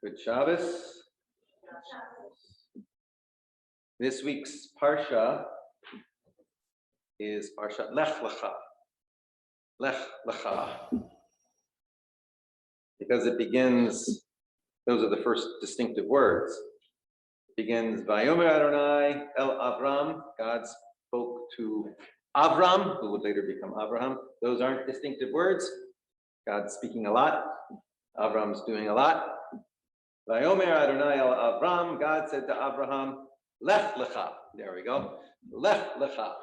Good Shabbos. This week's Parsha is Parshat Lech Lecha. Lecha. Because it begins, those are the first distinctive words. It begins, Vayomer Adonai El Avram. God spoke to Avram, who would later become Abraham. Those aren't distinctive words. God's speaking a lot. Avram's doing a lot. Vayomer Adonai El Avram. God said to Abraham, Lech Lecha. There we go. Lech Lecha.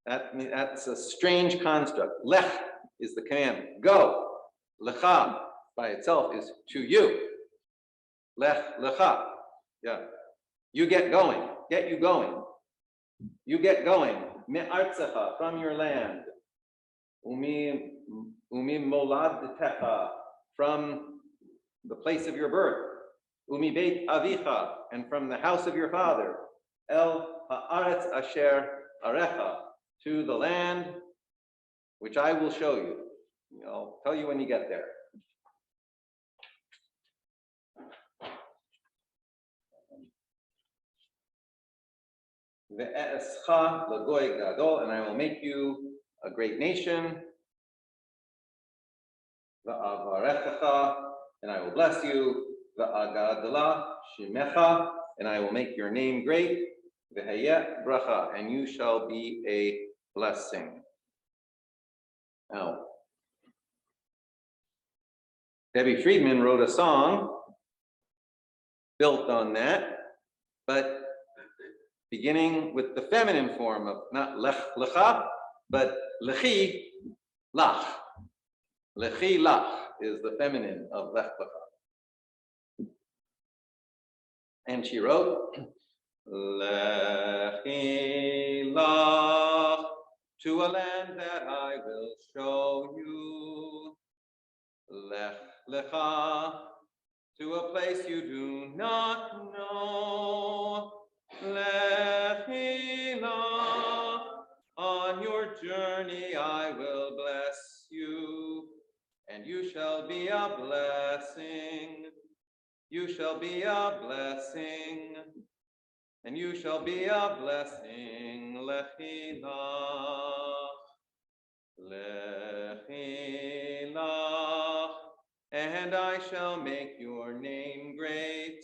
That's a strange construct. Lech is the command. Go. Lecha by itself is to you. Lech Lecha. Yeah. You get going. Get you going. You get going. Me'artzecha, from your land. Umi moladtecha, from the place of your birth. Umi beit avicha, and from the house of your father. El haaretz asher arecha, to the land which I will show you. I'll tell you when you get there. Ve'escha lagoy gadol, and I will make you a great nation. Ve'avarechecha, and I will bless you. Ve'agadla shimecha, and I will make your name great. Ve'hayet bracha, and you shall be a blessing. Now, Debbie Friedman wrote a song built on that, but beginning with the feminine form of not lech lecha, but lechi lach. Lechi lach is the feminine of lech lecha. And she wrote, Lechi lach, to a land that I will show you. Lech lecha, to a place you do not know. Lechi lach, on your journey I will bless you, and you shall be a blessing. You shall be a blessing, and you shall be a blessing. Lechi lach, lechi lach, and I shall make your name great.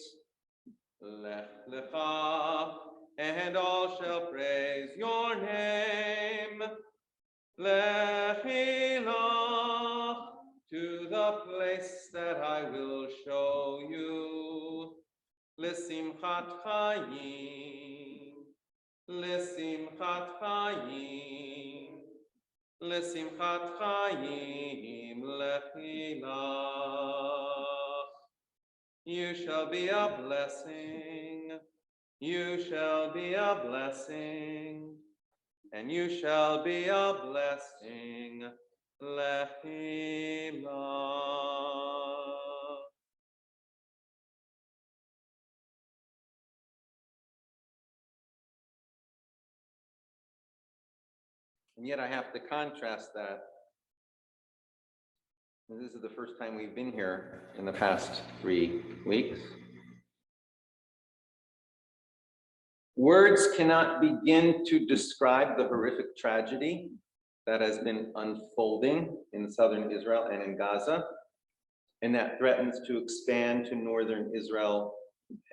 Lech lecha, and all shall praise your name. Lechi lach, to the place that I will show you. L'simchat chayim, l'simchat chayim, l'simchat chayim, lechi lach. You shall be a blessing, you shall be a blessing, and you shall be a blessing. Lechi lach. And yet I have to contrast that. And this is the first time we've been here in the past 3 weeks. Words cannot begin to describe the horrific tragedy that has been unfolding in southern Israel and in Gaza, and that threatens to expand to northern Israel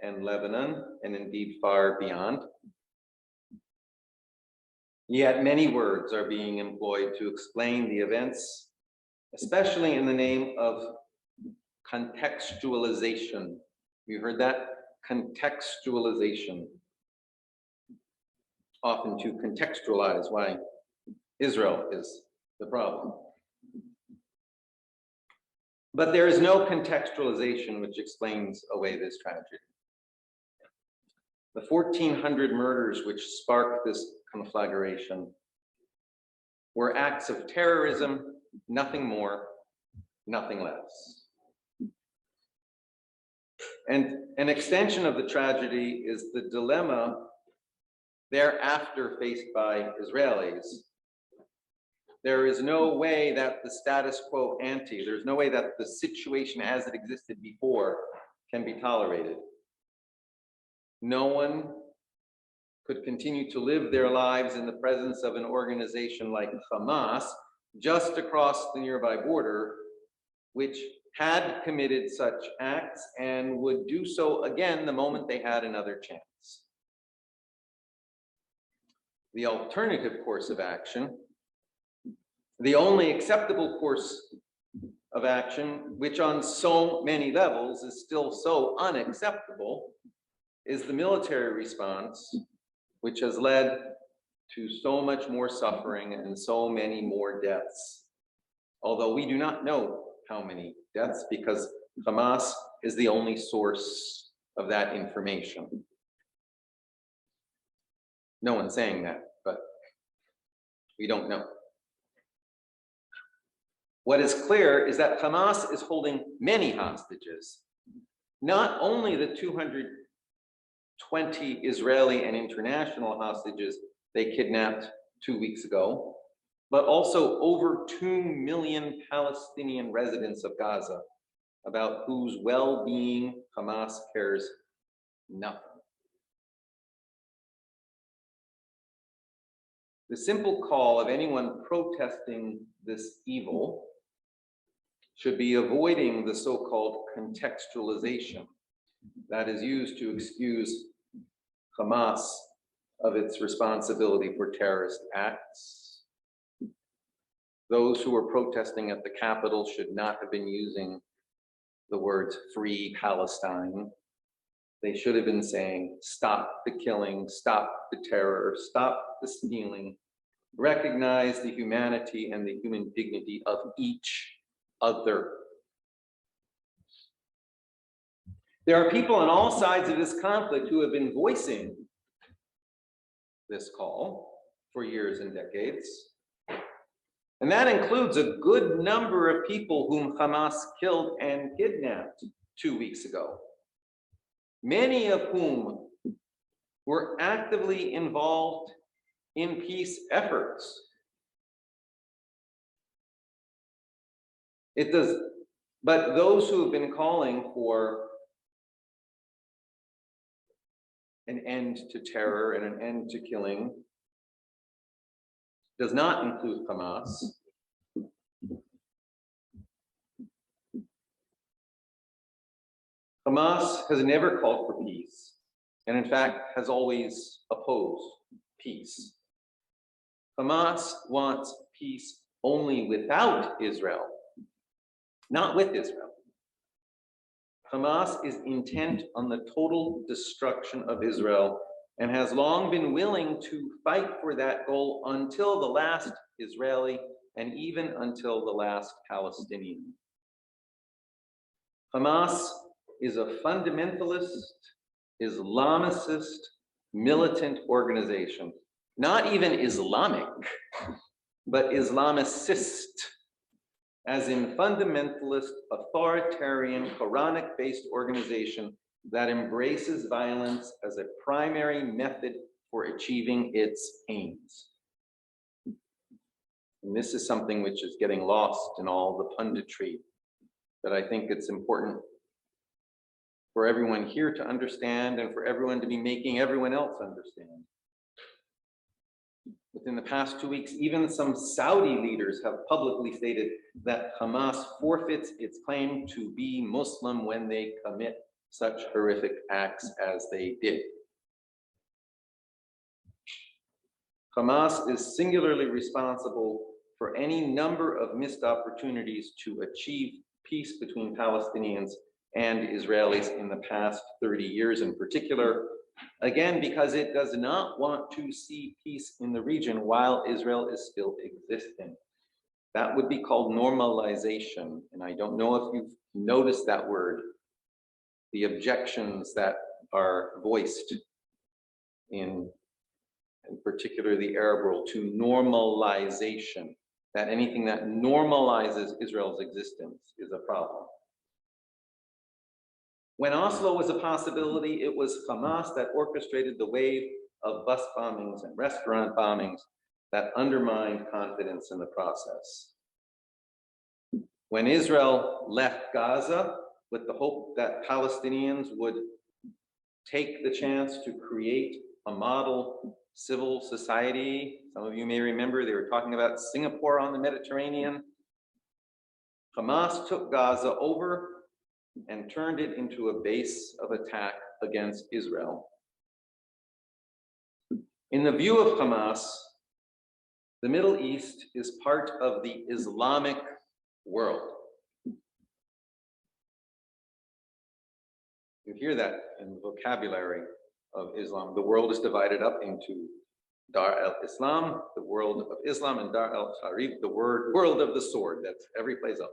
and Lebanon, and indeed far beyond. Yet many words are being employed to explain the events, especially in the name of contextualization. You heard that? Contextualization. Often to contextualize why Israel is the problem. But there is no contextualization which explains away this tragedy. The 1,400 murders which sparked this conflagration were acts of terrorism, nothing more, nothing less. And an extension of the tragedy is the dilemma thereafter faced by Israelis There is no way that the status quo ante, there's no way that the situation as it existed before can be tolerated. No one could continue to live their lives in the presence of an organization like Hamas, just across the nearby border, which had committed such acts and would do so again the moment they had another chance. The alternative course of action, the only acceptable course of action, which on so many levels is still so unacceptable, is the military response, which has led to so much more suffering and so many more deaths. Although we do not know how many deaths, because Hamas is the only source of that information. No one's saying that, but we don't know. What is clear is that Hamas is holding many hostages, not only the 220 Israeli and international hostages they kidnapped 2 weeks ago, but also over 2 million Palestinian residents of Gaza, about whose well-being Hamas cares nothing. The simple call of anyone protesting this evil should be avoiding the so-called contextualization that is used to excuse Hamas of its responsibility for terrorist acts. Those who were protesting at the Capitol should not have been using the words "free Palestine." They should have been saying, "Stop the killing, stop the terror, stop the stealing, recognize the humanity and the human dignity of each other." There are people on all sides of this conflict who have been voicing this call for years and decades. And that includes a good number of people whom Hamas killed and kidnapped 2 weeks ago, many of whom were actively involved in peace efforts. But those who have been calling for an end to terror and an end to killing does not include Hamas. Hamas has never called for peace, and in fact has always opposed peace. Hamas wants peace only without Israel, not with Israel. Hamas is intent on the total destruction of Israel and has long been willing to fight for that goal until the last Israeli and even until the last Palestinian. Hamas is a fundamentalist, Islamicist, militant organization. Not even Islamic, but Islamicist, as in fundamentalist, authoritarian, Quranic-based organization that embraces violence as a primary method for achieving its aims. And this is something which is getting lost in all the punditry that I think it's important for everyone here to understand and for everyone to be making everyone else understand. Within the past 2 weeks, even some Saudi leaders have publicly stated that Hamas forfeits its claim to be Muslim when they commit such horrific acts as they did. Hamas is singularly responsible for any number of missed opportunities to achieve peace between Palestinians and Israelis in the past 30 years in particular, again, because it does not want to see peace in the region while Israel is still existing. That would be called normalization. And I don't know if you've noticed that word, the objections that are voiced in particular the Arab world to normalization, that anything that normalizes Israel's existence is a problem. When Oslo was a possibility, it was Hamas that orchestrated the wave of bus bombings and restaurant bombings that undermined confidence in the process. When Israel left Gaza with the hope that Palestinians would take the chance to create a model civil society, some of you may remember they were talking about Singapore on the Mediterranean. Hamas took Gaza over and turned it into a base of attack against Israel. In the view of Hamas, the Middle East is part of the Islamic world. You hear that in the vocabulary of Islam. The world is divided up into Dar al-Islam, the world of Islam, and Dar al-Harib, the world of the sword. That's every place else.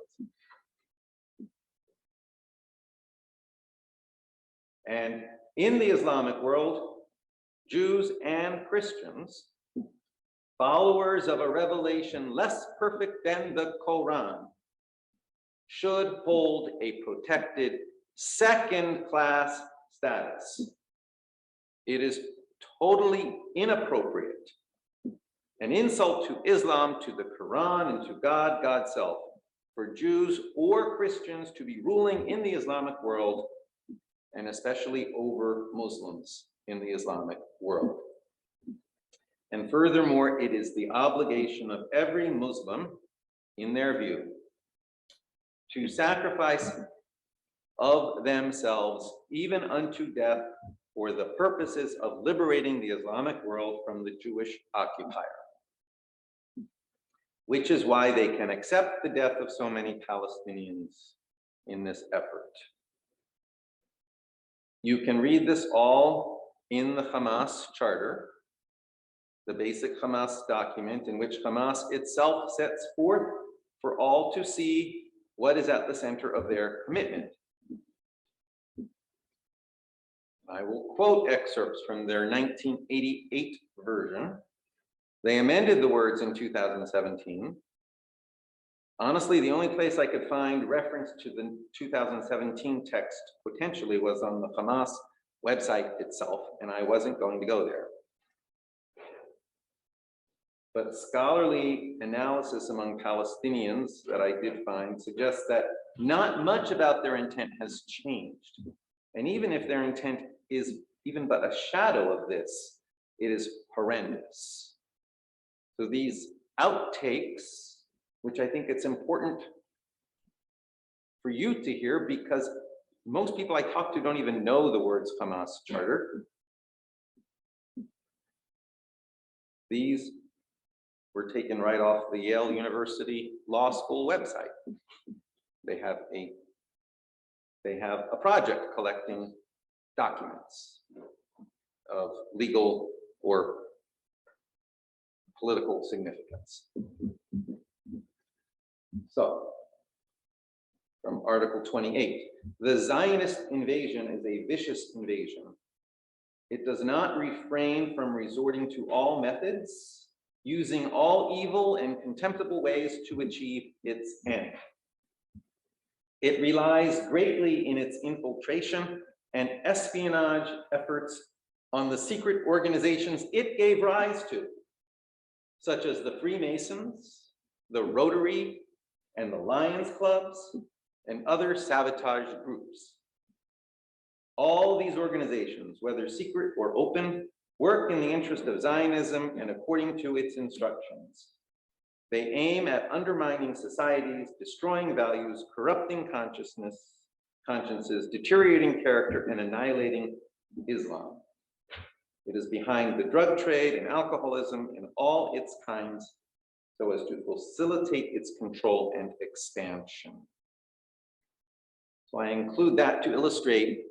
And in the Islamic world, Jews and Christians, followers of a revelation less perfect than the Quran, should hold a protected second-class status. It is totally inappropriate, an insult to Islam, to the Quran, and to God, God's self, for Jews or Christians to be ruling in the Islamic world, and especially over Muslims in the Islamic world. And furthermore, it is the obligation of every Muslim, in their view, to sacrifice of themselves, even unto death, for the purposes of liberating the Islamic world from the Jewish occupier, which is why they can accept the death of so many Palestinians in this effort. You can read this all in the Hamas charter, the basic Hamas document in which Hamas itself sets forth for all to see what is at the center of their commitment. I will quote excerpts from their 1988 version. They amended the words in 2017. Honestly, the only place I could find reference to the 2017 text potentially was on the Hamas website itself, and I wasn't going to go there. But scholarly analysis among Palestinians that I did find suggests that not much about their intent has changed. And even if their intent is even but a shadow of this, it is horrendous. So these outtakes, which I think it's important for you to hear, because most people I talk to don't even know the words Hamas charter. These were taken right off the Yale University Law School website. They have a project collecting documents of legal or political significance. So, from Article 28, the Zionist invasion is a vicious invasion. It does not refrain from resorting to all methods, using all evil and contemptible ways to achieve its end. It relies greatly in its infiltration and espionage efforts on the secret organizations it gave rise to, such as the Freemasons, the Rotary, and the Lions Clubs, and other sabotage groups. All these organizations, whether secret or open, work in the interest of Zionism and according to its instructions. They aim at undermining societies, destroying values, corrupting consciences, deteriorating character, and annihilating Islam. It is behind the drug trade and alcoholism in all its kinds, so as to facilitate its control and expansion. So I include that to illustrate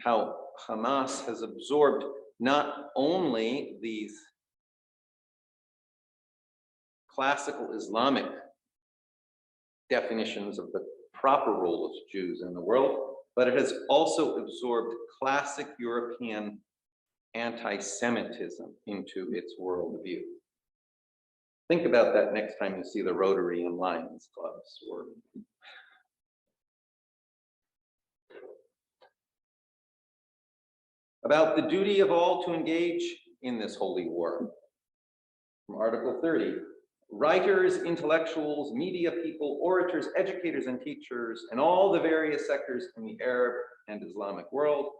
how Hamas has absorbed not only these classical Islamic definitions of the proper role of Jews in the world, but it has also absorbed classic European anti-Semitism into its worldview. Think about that next time you see the Rotary and Lions Clubs. About the duty of all to engage in this holy war. From Article 30, writers, intellectuals, media people, orators, educators, and teachers, and all the various sectors in the Arab and Islamic world,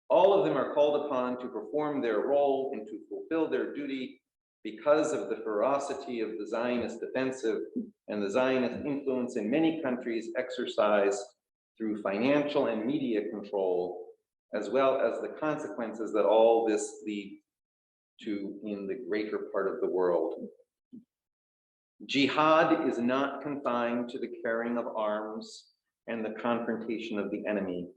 all of them are called upon to perform their role and to fulfill their duty because of the ferocity of the Zionist offensive and the Zionist influence in many countries exercised through financial and media control, as well as the consequences that all this leads to in the greater part of the world. Jihad is not confined to the carrying of arms and the confrontation of the enemy.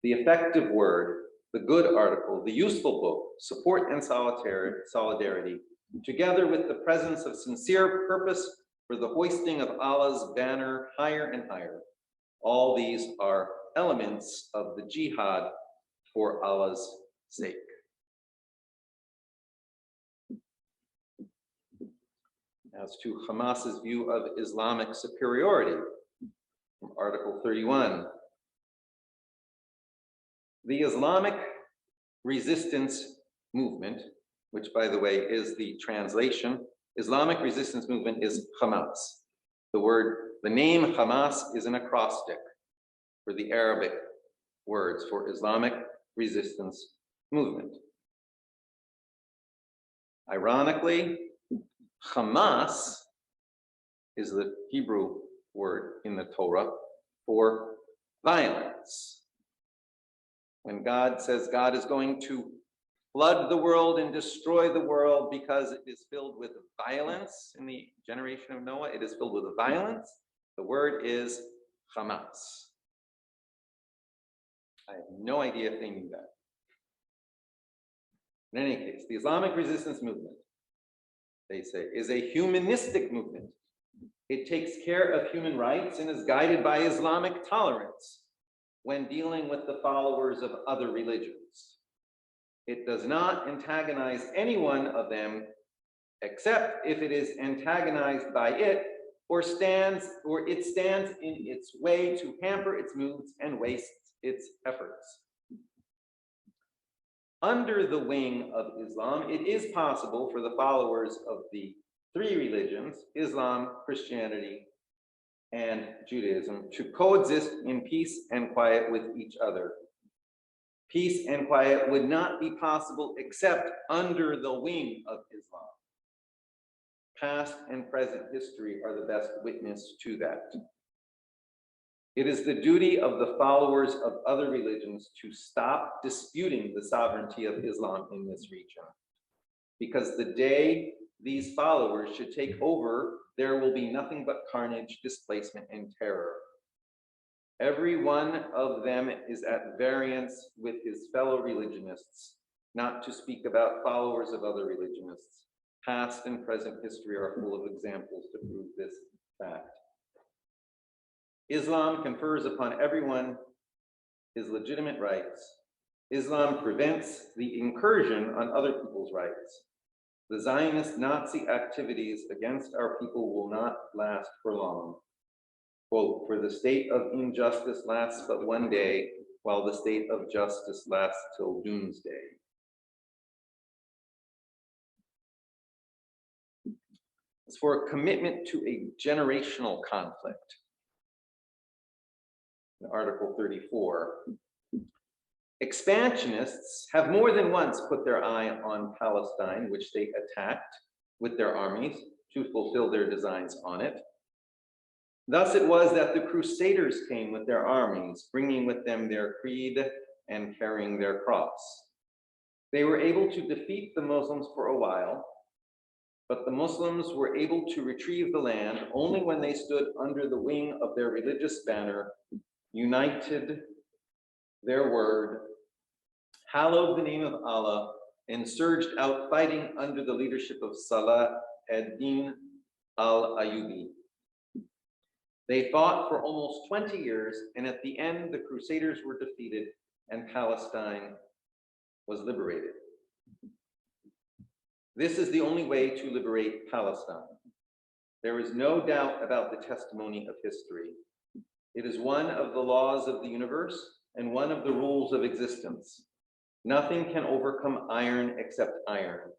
The effective word, the good article, the useful book, support and solidarity, together with the presence of sincere purpose for the hoisting of Allah's banner higher and higher. All these are elements of the jihad for Allah's sake. As to Hamas's view of Islamic superiority, from Article 31. The Islamic resistance movement, which by the way is the translation, Islamic resistance movement is Hamas. The name Hamas is an acrostic for the Arabic words for Islamic resistance movement. Ironically, Hamas is the Hebrew word in the Torah for violence. When God says God is going to flood the world and destroy the world because it is filled with violence in the generation of Noah, it is filled with violence. The word is Hamas. I have no idea if they knew that. In any case, the Islamic resistance movement, they say, is a humanistic movement. It takes care of human rights and is guided by Islamic tolerance when dealing with the followers of other religions. It does not antagonize any one of them except if it is antagonized by it or it stands in its way to hamper its moods and waste its efforts. Under the wing of Islam, it is possible for the followers of the three religions, Islam, Christianity, and Judaism, to coexist in peace and quiet with each other. Peace and quiet would not be possible except under the wing of Islam. Past and present history are the best witness to that. It is the duty of the followers of other religions to stop disputing the sovereignty of Islam in this region, because the day these followers should take over, there will be nothing but carnage, displacement, and terror. Every one of them is at variance with his fellow religionists, not to speak about followers of other religionists. Past and present history are full of examples to prove this fact. Islam confers upon everyone his legitimate rights. Islam prevents the incursion on other people's rights. The Zionist Nazi activities against our people will not last for long. Quote, for the state of injustice lasts but one day, while the state of justice lasts till doomsday. As for a commitment to a generational conflict, in Article 34, expansionists have more than once put their eye on Palestine, which they attacked with their armies to fulfill their designs on it. Thus it was that the Crusaders came with their armies, bringing with them their creed and carrying their cross. They were able to defeat the Muslims for a while, but the Muslims were able to retrieve the land only when they stood under the wing of their religious banner, united their word, hallowed the name of Allah, and surged out fighting under the leadership of Salah ad-Din al-Ayyubi. They fought for almost 20 years, and at the end, the Crusaders were defeated and Palestine was liberated. This is the only way to liberate Palestine. There is no doubt about the testimony of history. It is one of the laws of the universe and one of the rules of existence. Nothing can overcome iron except iron.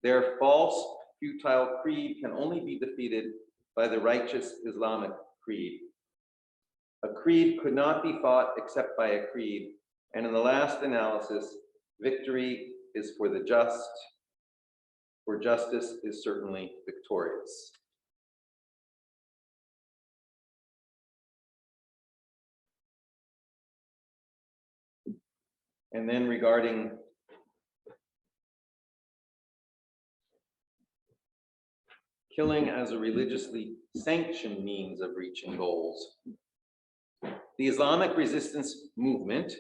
Their false, futile creed can only be defeated by the righteous Islamic creed. A creed could not be fought except by a creed, and in the last analysis, victory is for the just, for justice is certainly victorious. And then regarding killing as a religiously sanctioned means of reaching goals. The Islamic resistance movement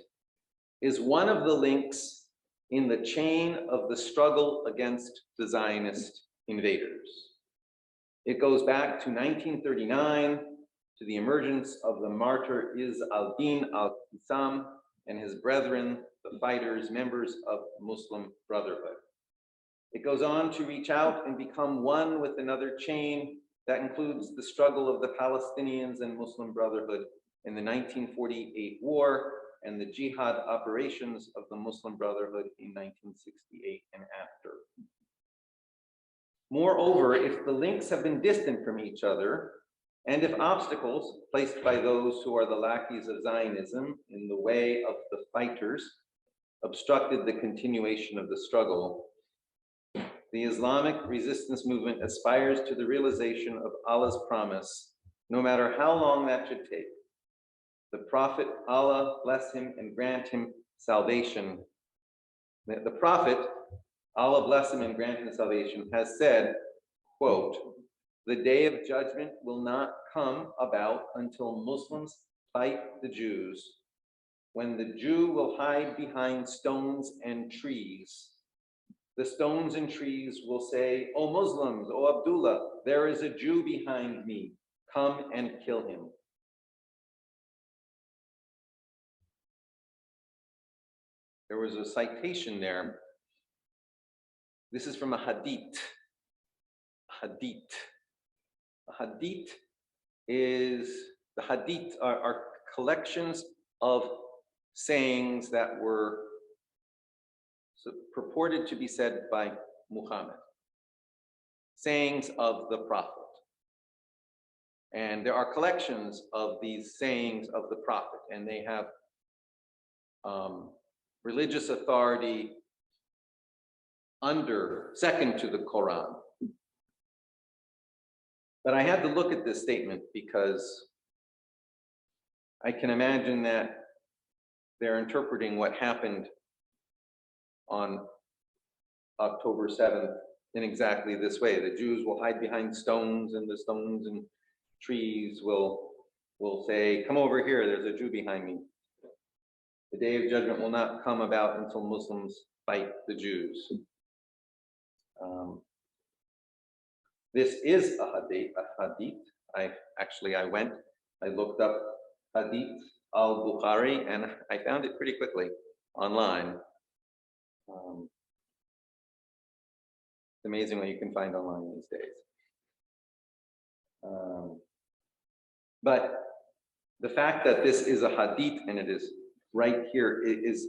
is one of the links in the chain of the struggle against the Zionist invaders. It goes back to 1939, to the emergence of the martyr Izz al-Din al-Qassam and his brethren, the fighters, members of Muslim Brotherhood. It goes on to reach out and become one with another chain that includes the struggle of the Palestinians and Muslim Brotherhood in the 1948 war and the jihad operations of the Muslim Brotherhood in 1968 and after. Moreover, if the links have been distant from each other, and if obstacles placed by those who are the lackeys of Zionism in the way of the fighters obstructed the continuation of the struggle, the Islamic resistance movement aspires to the realization of Allah's promise, no matter how long that should take. The Prophet, Allah bless him and grant him salvation. The Prophet, Allah bless him and grant him salvation, has said, quote, "The day of judgment will not come about until Muslims fight the Jews, when the Jew will hide behind stones and trees. The stones and trees will say, 'O Muslims, O Abdullah, there is a Jew behind me. Come and kill him.'" There was a citation there. This is from a hadith. Hadith. A hadith are collections of sayings that were purported to be said by Muhammad, sayings of the Prophet. And there are collections of these sayings of the Prophet, and they have religious authority second to the Quran. But I had to look at this statement because I can imagine that they're interpreting what happened on October 7th in exactly this way. The Jews will hide behind stones, and the stones and trees will say, "Come over here, there's a Jew behind me." The day of judgment will not come about until Muslims fight the Jews. This is a hadith. I looked up Hadith al-Bukhari, and I found it pretty quickly online. It's amazing what you can find online these days. But the fact that this is a hadith and it is right here is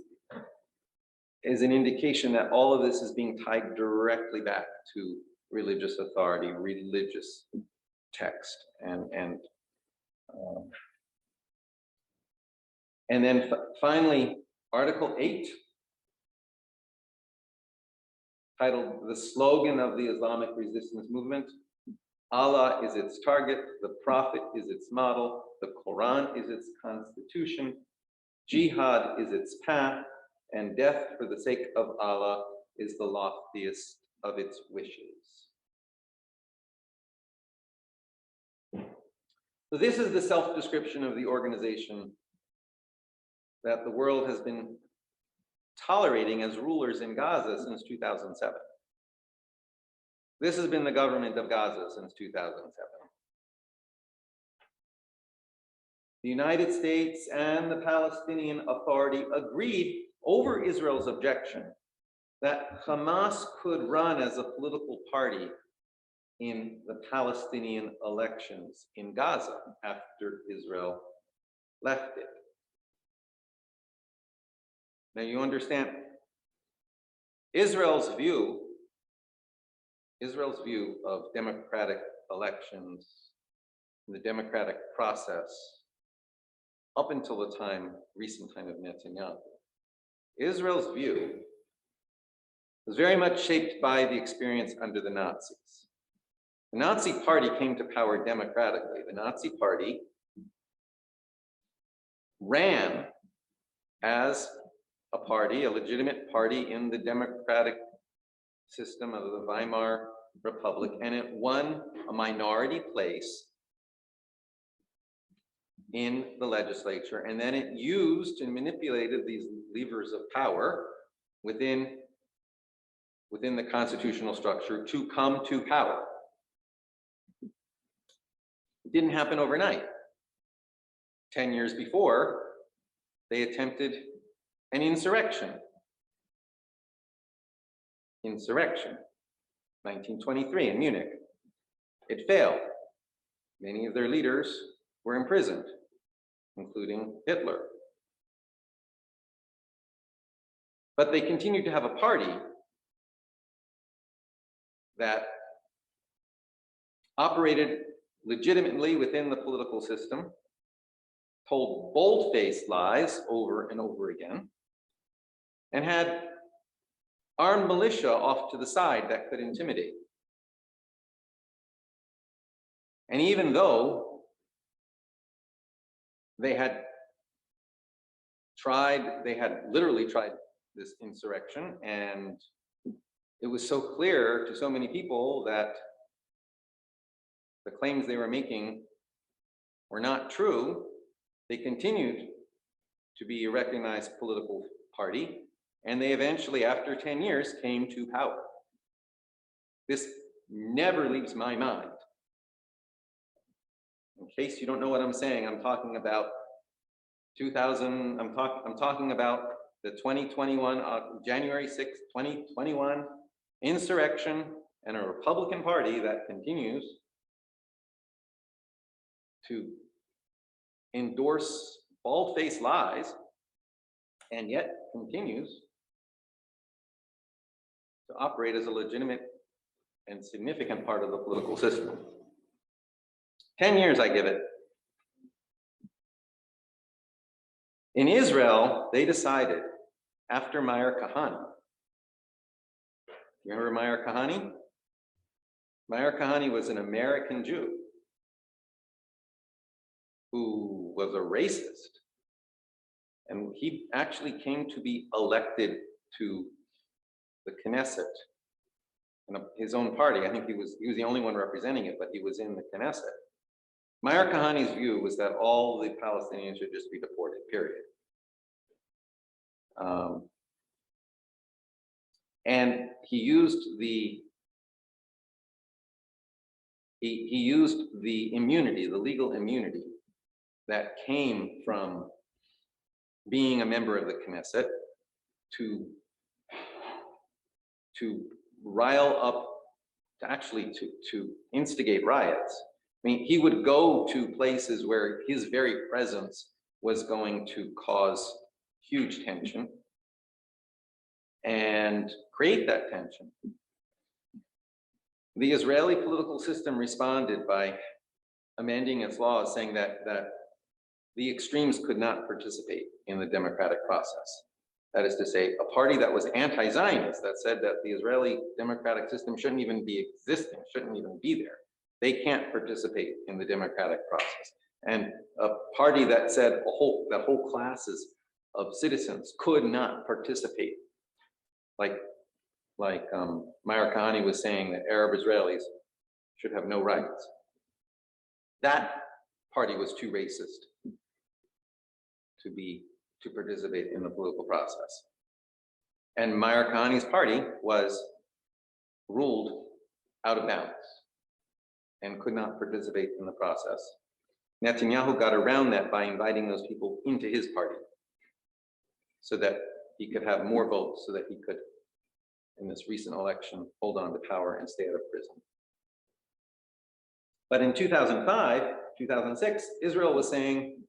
an indication that all of this is being tied directly back to religious authority, religious text, and then finally, Article 8, titled "The Slogan of the Islamic Resistance Movement." Allah is its target, the Prophet is its model, the Quran is its constitution, jihad is its path, and death for the sake of Allah is the loftiest of its wishes. So this is the self-description of the organization that the world has been tolerating as rulers in Gaza since 2007. This has been the government of Gaza since 2007. The United States and the Palestinian Authority agreed over Israel's objection that Hamas could run as a political party in the Palestinian elections in Gaza after Israel left it. Now you understand, Israel's view Israel's view of democratic elections, the democratic process, up until the recent time of Netanyahu, Israel's view was very much shaped by the experience under the Nazis. The Nazi Party came to power democratically. The Nazi Party ran as a party, a legitimate party in the democratic system of the Weimar Republic, and it won a minority place in the legislature, and then it used and manipulated these levers of power within the constitutional structure to come to power. It didn't happen overnight. 10 years before, they attempted an insurrection. 1923 in Munich. It failed. Many of their leaders were imprisoned, including Hitler. But they continued to have a party that operated legitimately within the political system, told bold-faced lies over and over again, and had armed militia off to the side that could intimidate. And even though they had literally tried this insurrection, and it was so clear to so many people that the claims they were making were not true, they continued to be a recognized political party, and they eventually, after 10 years, came to power. This never leaves my mind. In case you don't know what I'm saying, I'm talking about I'm talking about the 2021, January 6th, 2021 insurrection, and a Republican Party that continues to endorse bald-faced lies and yet continues to operate as a legitimate and significant part of the political system. 10 years I give it. In Israel, they decided after Meir Kahane. You remember Meir Kahane? Meir Kahane was an American Jew who was a racist. And he actually came to be elected to the Knesset in his own party. I think he was the only one representing it, but he was in the Knesset. Meir Kahane's view was that all the Palestinians should just be deported, period. And he used the immunity, the legal immunity that came from being a member of the Knesset to rile up, to instigate riots. I mean, he would go to places where his very presence was going to cause huge tension and create that tension. The Israeli political system responded by amending its laws, saying that the extremes could not participate in the democratic process. That is to say, a party that was anti-Zionist, that said that the Israeli democratic system shouldn't even be existing, shouldn't even be there. They can't participate in the democratic process. And a party that said that whole classes of citizens could not participate, like Meir Kahane was saying that Arab Israelis should have no rights. That party was too racist to participate in the political process. And Meir Kahane's party was ruled out of bounds and could not participate in the process. Netanyahu got around that by inviting those people into his party so that he could have more votes, so that he could, in this recent election, hold on to power and stay out of prison. But in 2005, 2006, Israel was saying,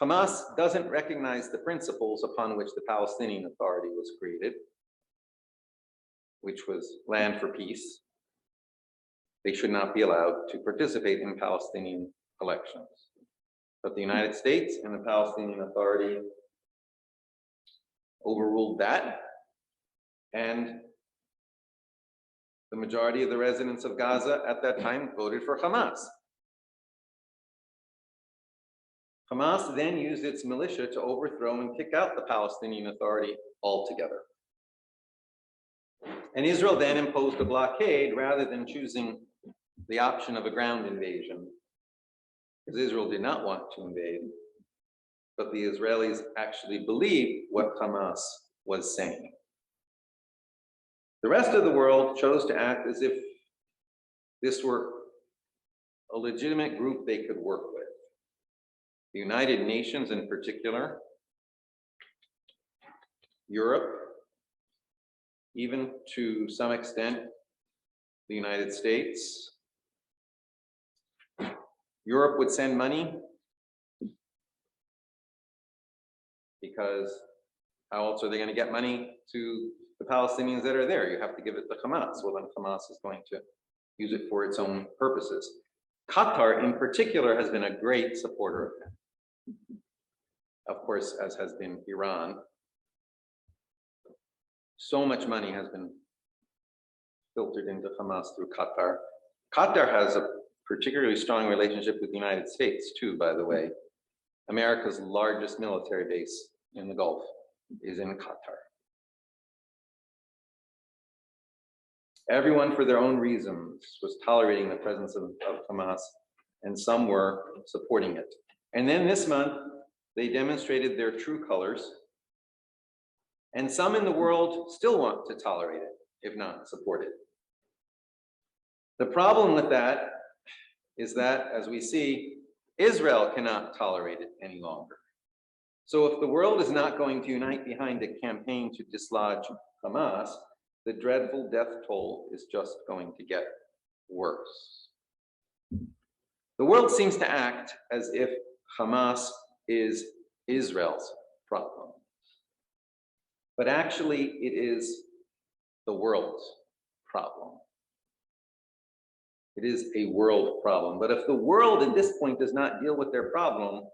Hamas doesn't recognize the principles upon which the Palestinian Authority was created. which was land for peace, they should not be allowed to participate in Palestinian elections. But the United States and the Palestinian Authority overruled that, and the majority of the residents of Gaza at that time voted for Hamas. Hamas then used its militia to overthrow and kick out the Palestinian Authority altogether. And Israel then imposed a blockade rather than choosing the option of a ground invasion, because Israel did not want to invade, but the Israelis actually believed what Hamas was saying. The rest of the world chose to act as if this were a legitimate group they could work with. The United Nations in particular, Europe, even to some extent, the United States. Europe would send money because how else are they going to get money to the Palestinians that are there? You have to give it to Hamas. Well, then Hamas is going to use it for its own purposes. Qatar in particular has been a great supporter of it. Of course, as has been Iran. So much money has been filtered into Hamas through Qatar. Qatar has a particularly strong relationship with the United States too, by the way. America's largest military base in the Gulf is in Qatar. Everyone, for their own reasons, was tolerating the presence of Hamas, and some were supporting it. And then this month, they demonstrated their true colors, and some in the world still want to tolerate it, if not support it. The problem with that is that, as we see, Israel cannot tolerate it any longer. So if the world is not going to unite behind a campaign to dislodge Hamas, the dreadful death toll is just going to get worse. The world seems to act as if Hamas is Israel's problem. But actually, it is the world's problem. It is a world problem. But if the world at this point does not deal with their problem,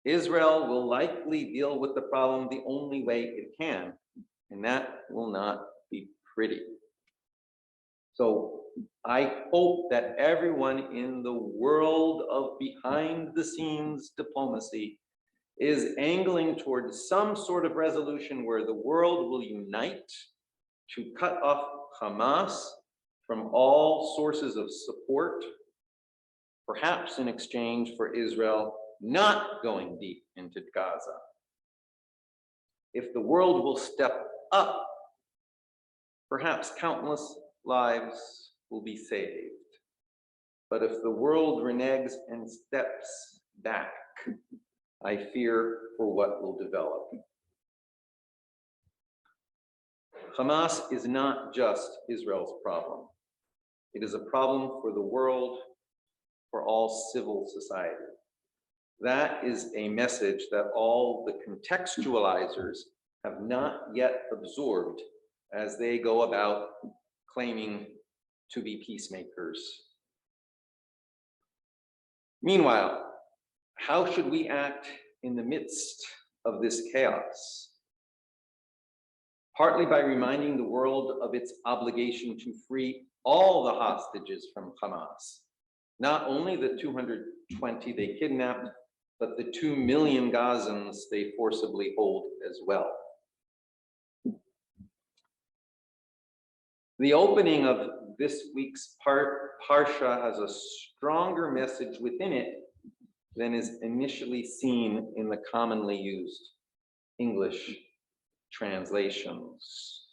Israel will likely deal with the problem the only way it can, and that will not be pretty. So I hope that everyone in the world of behind-the-scenes diplomacy is angling towards some sort of resolution where the world will unite to cut off Hamas from all sources of support, perhaps in exchange for Israel not going deep into Gaza. If the world will step up, perhaps countless lives will be saved. But if the world reneges and steps back, I fear for what will develop. Hamas is not just Israel's problem. It is a problem for the world, for all civil society. That is a message that all the contextualizers have not yet absorbed as they go about claiming to be peacemakers. Meanwhile, how should we act in the midst of this chaos? Partly by reminding the world of its obligation to free all the hostages from Hamas, not only the 220 they kidnapped, but the 2 million Gazans they forcibly hold as well. The opening of this week's Parsha has a stronger message within it than is initially seen in the commonly used English translations.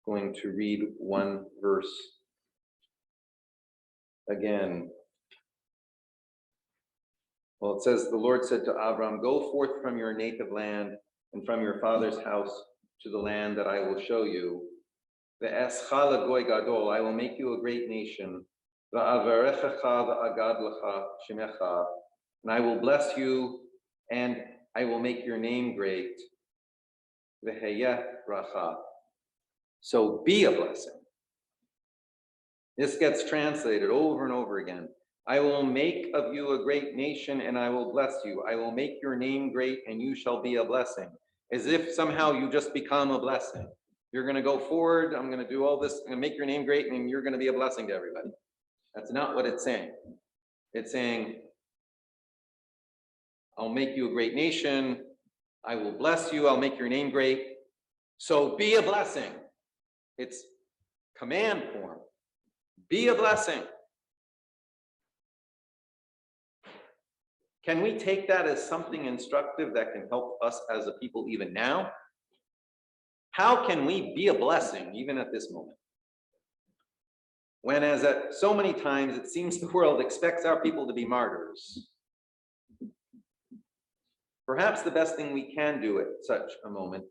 I'm going to read one verse again. Well, it says, the Lord said to Abram, go forth from your native land and from your father's house to the land that I will show you. Ve'escha lagoy gadol, I will make you a great nation. Ve'averechecha ve'agad lecha shemecha, and I will bless you and I will make your name great. Ve'heyeh bracha, So be a blessing. This gets translated over and over again. I will make of you a great nation and I will bless you. I will make your name great and you shall be a blessing. As if somehow you just become a blessing. You're going to go forward. I'm going to do all this. I'm going to make your name great and you're going to be a blessing to everybody. That's not what it's saying. It's saying, I'll make you a great nation. I will bless you. I'll make your name great. So be a blessing. It's command form. Be a blessing. Can we take that as something instructive that can help us as a people even now? How can we be a blessing even at this moment? When, as at so many times, it seems the world expects our people to be martyrs. Perhaps the best thing we can do at such a moment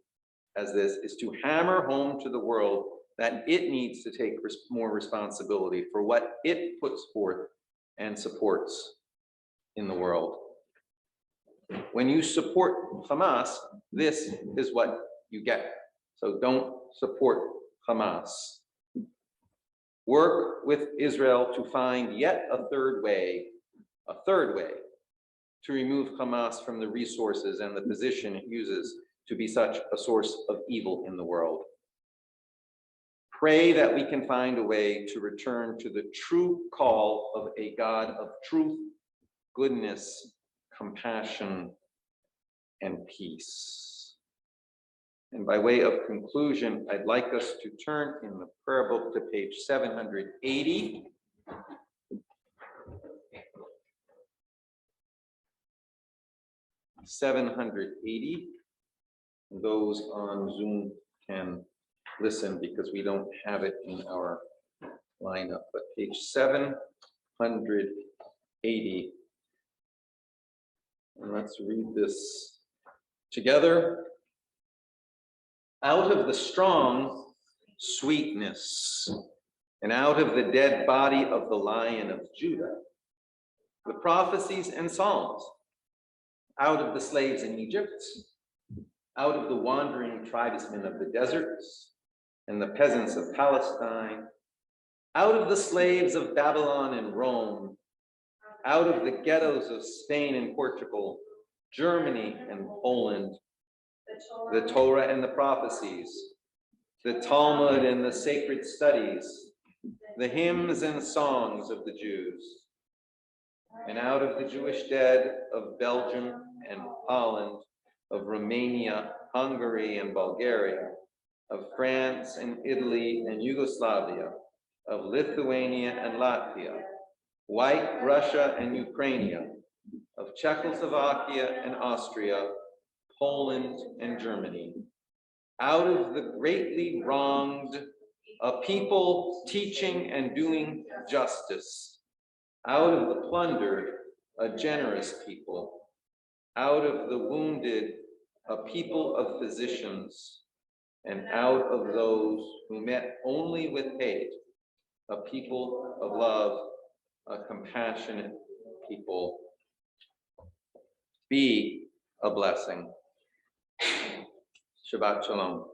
as this is to hammer home to the world that it needs to take more responsibility for what it puts forth and supports in the world. When you support Hamas, this is what you get. So don't support Hamas. Work with Israel to find yet a third way to remove Hamas from the resources and the position it uses to be such a source of evil in the world. Pray that we can find a way to return to the true call of a God of truth, goodness, compassion, and peace. And by way of conclusion, I'd like us to turn in the prayer book to page 780. Those on Zoom can listen because we don't have it in our lineup, but page 780. And let's read this together. Out of the strong, sweetness, and out of the dead body of the Lion of Judah, the prophecies and psalms, out of the slaves in Egypt, out of the wandering tribesmen of the deserts, and the peasants of Palestine, out of the slaves of Babylon and Rome, out of the ghettos of Spain and Portugal, Germany and Poland, the Torah and the prophecies, the Talmud and the sacred studies, the hymns and songs of the Jews, and out of the Jewish dead of Belgium and Holland, of Romania, Hungary and Bulgaria, of France and Italy and Yugoslavia, of Lithuania and Latvia, White Russia and Ukraine, of Czechoslovakia and Austria, Poland and Germany, out of the greatly wronged, a people teaching and doing justice, out of the plundered, a generous people, out of the wounded, a people of physicians, and out of those who met only with hate, a people of love, a compassionate people. Be a blessing. Shabbat Shalom.